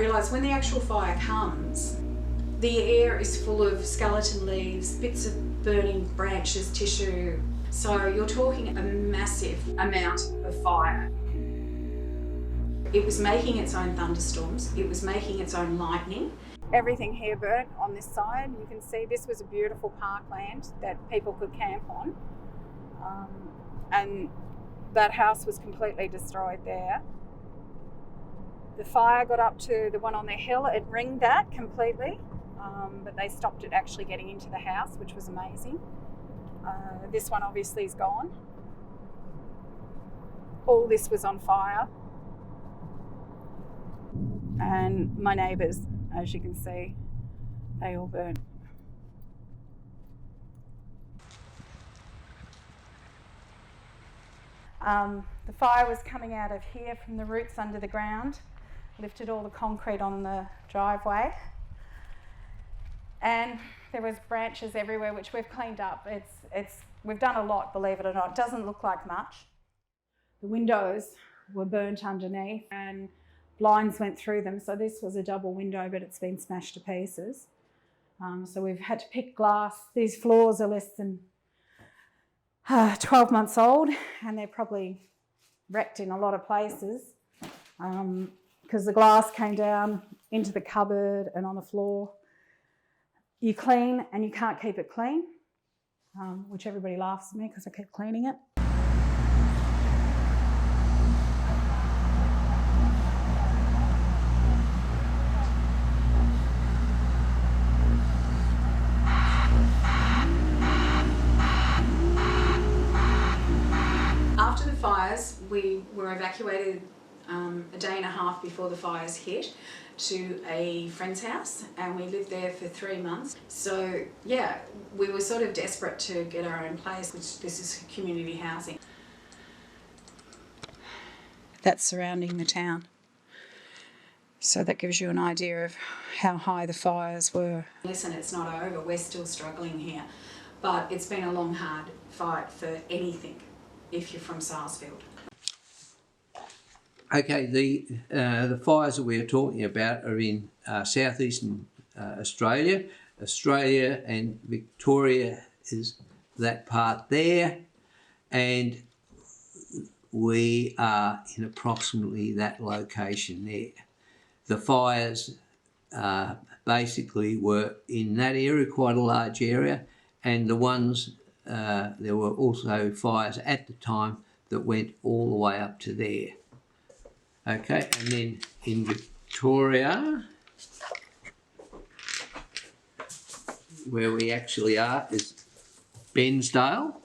realise when the actual fire comes, the air is full of skeleton leaves, bits of burning branches, tissue. So you're talking a massive amount of fire. It was making its own thunderstorms. It was making its own lightning. Everything here burnt on this side. You can see this was a beautiful parkland that people could camp on. And that house was completely destroyed there. The fire got up to the one on the hill. It ringed that completely, but they stopped it actually getting into the house, which was amazing. This one obviously is gone. All this was on fire. And my neighbours, as you can see, they all burnt. The fire was coming out of here from the roots under the ground, lifted all the concrete on the driveway, and there was branches everywhere, which we've cleaned up. We've done a lot, believe it or not. It doesn't look like much. The windows were burnt underneath and blinds went through them, so this was a double window, but it's been smashed to pieces. So we've had to pick glass. These floors are less than 12 months old, and they're probably wrecked in a lot of places because the glass came down into the cupboard and on the floor. You clean and you can't keep it clean, which everybody laughs at me because I keep cleaning it. After the fires, we were evacuated a day and a half before the fires hit to a friend's house, and we lived there for 3 months. So yeah, we were sort of desperate to get our own place, which this is community housing. That's surrounding the town. So that gives you an idea of how high the fires were. Listen, it's not over, we're still struggling here, but it's been a long, hard fight for anything if you're from Sarsfield. Okay, the fires that we're talking about are in southeastern Australia. Australia and Victoria is that part there, and we are in approximately that location there. The fires basically were in that area, quite a large area, and the ones, there were also fires at the time that went all the way up to there. Okay, and then in Victoria, where we actually are, is Bensdale,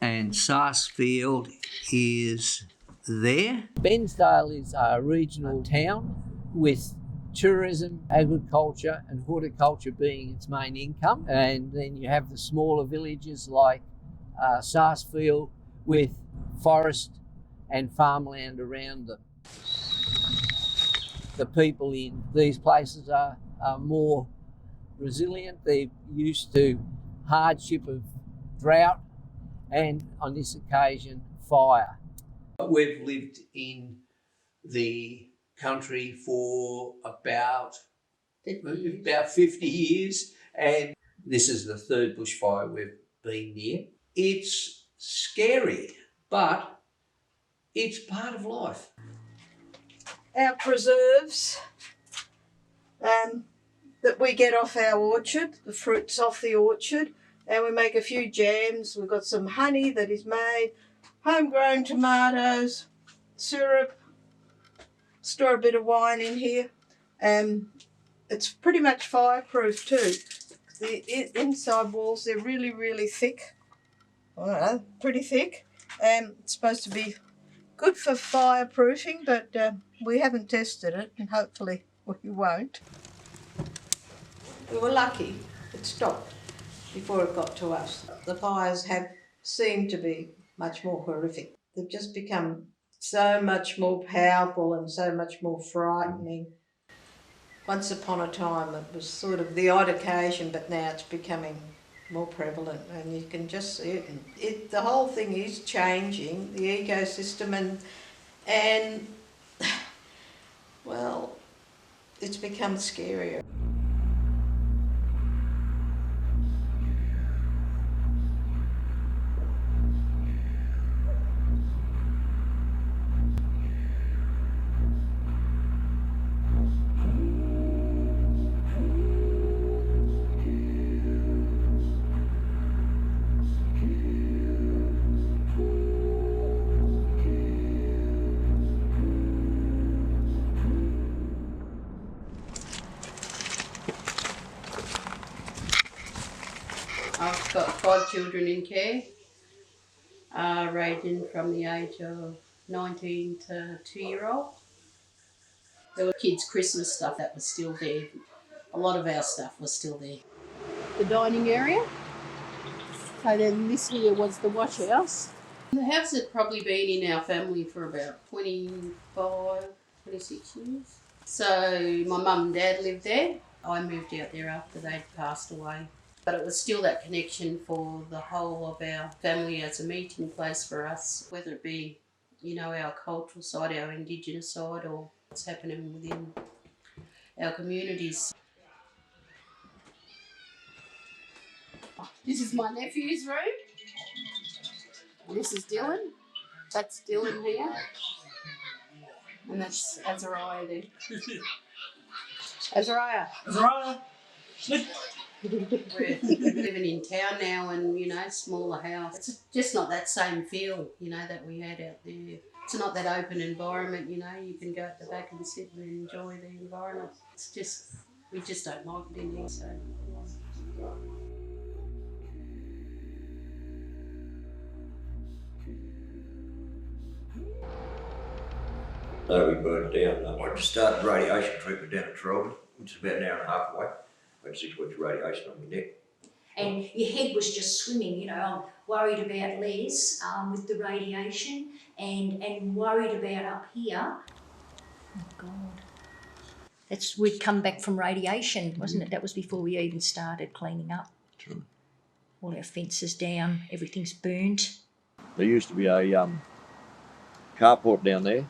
and Sarsfield is there. Bensdale is a regional town with tourism, agriculture and horticulture being its main income, and then you have the smaller villages like Sarsfield with forest and farmland around them. The people in these places are more resilient. They're used to hardship of drought and, on this occasion, fire. We've lived in the country for about 50 years, and this is the third bushfire we've been near. It's scary, but it's part of life. Our preserves that we get off our orchard, the fruits off the orchard, and we make a few jams. We've got some honey that is made, homegrown tomatoes, syrup, store a bit of wine in here. It's pretty much fireproof too. The inside walls, they're really, really thick. I don't know, pretty thick. It's supposed to be good for fireproofing, but we haven't tested it, and hopefully we won't. We were lucky it stopped before it got to us. The fires have seemed to be much more horrific. They've just become so much more powerful and so much more frightening. Once upon a time it was sort of the odd occasion, but now it's becoming more prevalent, and you can just see it. The whole thing is changing, the ecosystem, and well, it's become scarier. I've got 5 children in care, ranging from the age of 19 to 2-year-old. There were kids' Christmas stuff that was still there. A lot of our stuff was still there. The dining area. So then this here was the wash house. The house had probably been in our family for about 25, 26 years. So my mum and dad lived there. I moved out there after they'd passed away. But it was still that connection for the whole of our family as a meeting place for us, whether it be, you know, our cultural side, our Indigenous side, or what's happening within our communities. This is my nephew's room. This is Dylan. That's Dylan here. And that's Azariah there. Azariah. Azariah. We're living in town now and, you know, smaller house. It's just not that same feel, you know, that we had out there. It's not that open environment, you know, you can go at the back and sit and enjoy the environment. It's just, we just don't like it in here, so. So we burned it down. I just started radiation treatment down at Trelby, which is about an hour and a half away. I had 6 weeks of radiation on my neck. And your head was just swimming, you know. I'm worried about Les with the radiation and worried about up here. Oh, God. We'd come back from radiation, wasn't it? That was before we even started cleaning up. True. All our fences down, everything's burnt. There used to be a carport down there,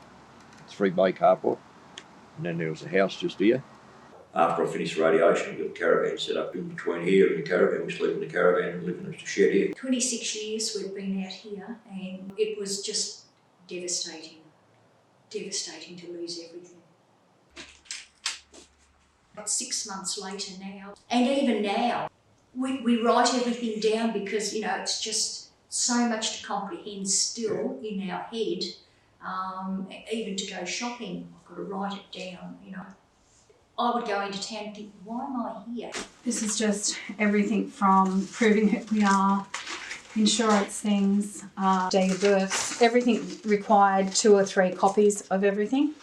3-bay carport, and then there was a house just here. After I finished radiation, we got a caravan set up in between here and the caravan. We sleep in the caravan and live in a shed here. 26 years we've been out here and it was just devastating. Devastating to lose everything. But 6 months later now, and even now, we write everything down because, you know, it's just so much to comprehend still in our head. Even to go shopping, I've got to write it down, you know. I would go into town and think, why am I here? This is just everything from proving who we are, insurance things, date of births, everything required 2 or 3 copies of everything.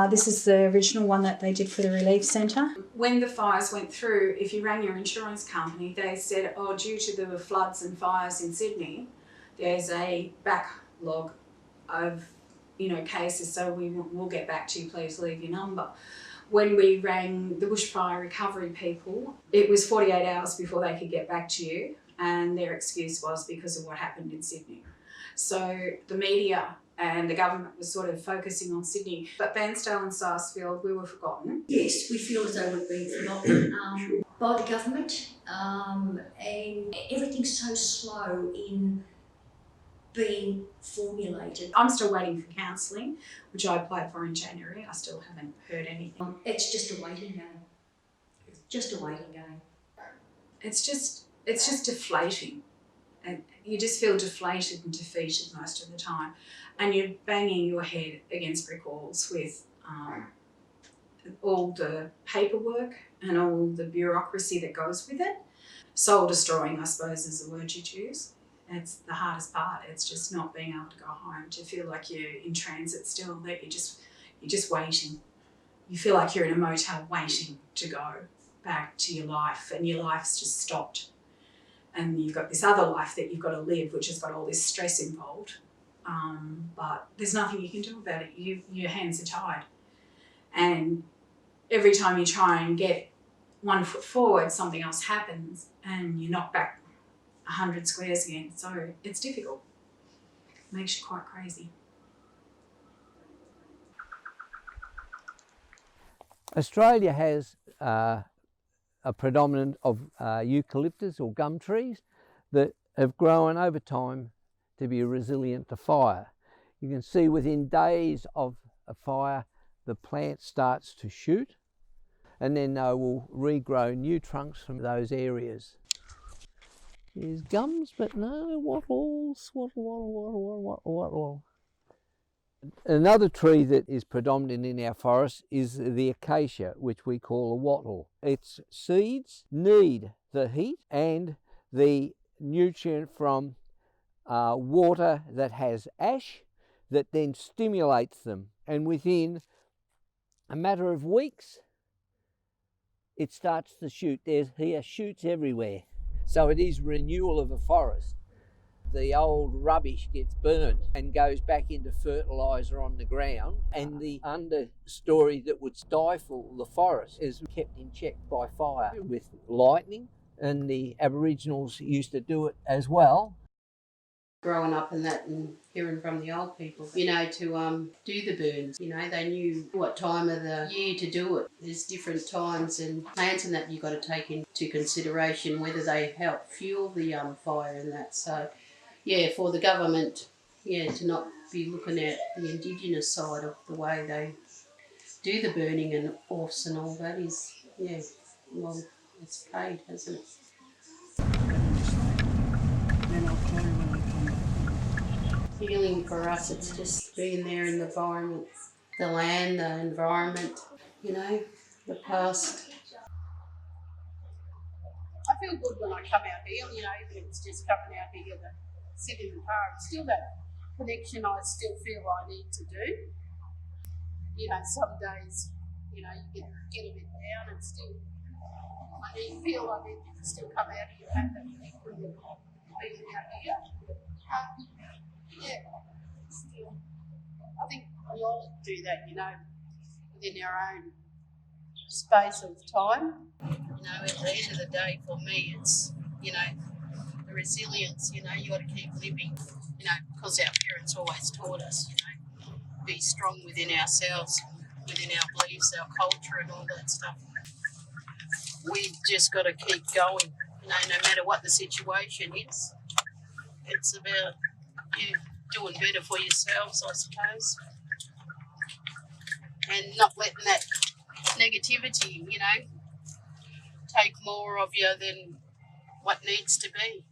This is the original one that they did for the relief centre. When the fires went through, if you rang your insurance company, they said, oh, due to the floods and fires in Sydney, there's a backlog of, you know, cases, so we'll get back to you, please leave your number. When we rang the bushfire recovery people, it was 48 hours before they could get back to you, and their excuse was because of what happened in Sydney. So the media and the government was sort of focusing on Sydney, but Bairnsdale and Sarsfield, we were forgotten. Yes, we feel as though we've been forgotten by the government, and everything's so slow in being formulated. I'm still waiting for counselling, which I applied for in January. I still haven't heard anything. It's just a waiting game. Just a waiting game. It's just deflating. And you just feel deflated and defeated most of the time. And you're banging your head against brick walls with all the paperwork and all the bureaucracy that goes with it. Soul destroying, I suppose, is the word you'd use. It's the hardest part. It's just not being able to go home, to feel like you're in transit still, that you're just waiting. You feel like you're in a motel waiting to go back to your life, and your life's just stopped. And you've got this other life that you've got to live, which has got all this stress involved. But there's nothing you can do about it. Your hands are tied. And every time you try and get 1 foot forward, something else happens and you knock back 100 squares again. So it's difficult. It makes you quite crazy. Australia has a predominant of eucalyptus or gum trees that have grown over time to be resilient to fire. You can see within days of a fire the plant starts to shoot, and then they will regrow new trunks from those areas. There's gums, but no wattles. Wattle. Another tree that is predominant in our forest is the acacia, which we call a wattle. Its seeds need the heat and the nutrient from water that has ash that then stimulates them, and within a matter of weeks it starts to shoot. Here shoots everywhere. So it is renewal of a forest. The old rubbish gets burnt and goes back into fertiliser on the ground, and the understory that would stifle the forest is kept in check by fire with lightning, and the Aboriginals used to do it as well. Growing up in that and hearing from the old people, you know, to do the burns, you know, they knew what time of the year to do it. There's different times and plants and that you've got to take into consideration whether they help fuel the fire and that. So, yeah, for the government, to not be looking at the Indigenous side of the way they do the burning and offs and all that is, well, it's paid, hasn't it? Healing for us, it's just being there in the environment, the land, the environment, you know, the past. I feel good when I come out here, you know, even if it's just coming out here to sit in the car. It's still that connection I still feel I need to do. You know, some days, you know, you get a bit down and still, I feel I need to still come out here and have that connection with being out here. Still, I think we all do that, you know, within our own space of time. You know, at the end of the day, for me, it's, you know, the resilience, you know, you got to keep living, you know, because our parents always taught us, you know, be strong within ourselves, within our beliefs, our culture and all that stuff. We've just got to keep going, you know, no matter what the situation is. It's about you doing better for yourselves, I suppose, and not letting that negativity, you know, take more of you than what needs to be.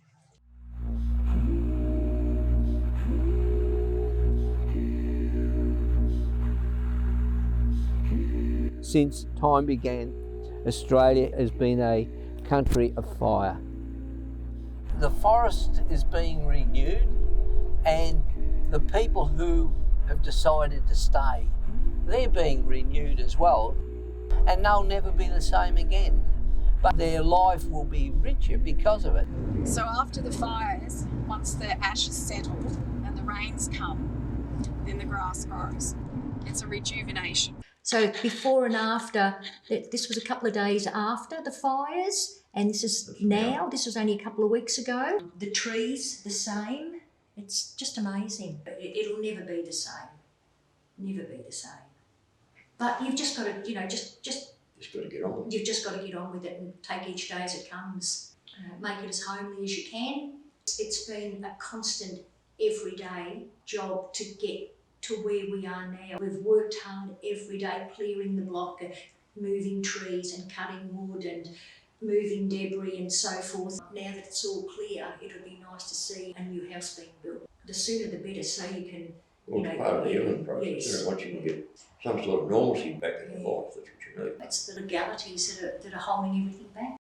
Since time began, Australia has been a country of fire. The forest is being renewed, and the people who have decided to stay, they're being renewed as well, and they'll never be the same again, but their life will be richer because of it. So after the fires, once the ash is settled and the rains come, then the grass grows. It's a rejuvenation. So before and after, this was a couple of days after the fires, and this is now, this was only a couple of weeks ago. The trees, the same. It's just amazing. It'll never be the same. Never be the same. But you've just got to, you know, just got to get on. You've just got to get on with it and take each day as it comes. Make it as homely as you can. It's been a constant, everyday job to get to where we are now. We've worked hard every day, clearing the block, moving trees and cutting wood and moving debris and so forth. Now that it's all clear, it'll be nice to see a new house being built. The sooner the better, so you can, Well, it's part of the healing process, yes. isn't it? Once you can get some sort of normalcy back in your life, that's what you need. It's the legalities that are holding everything back.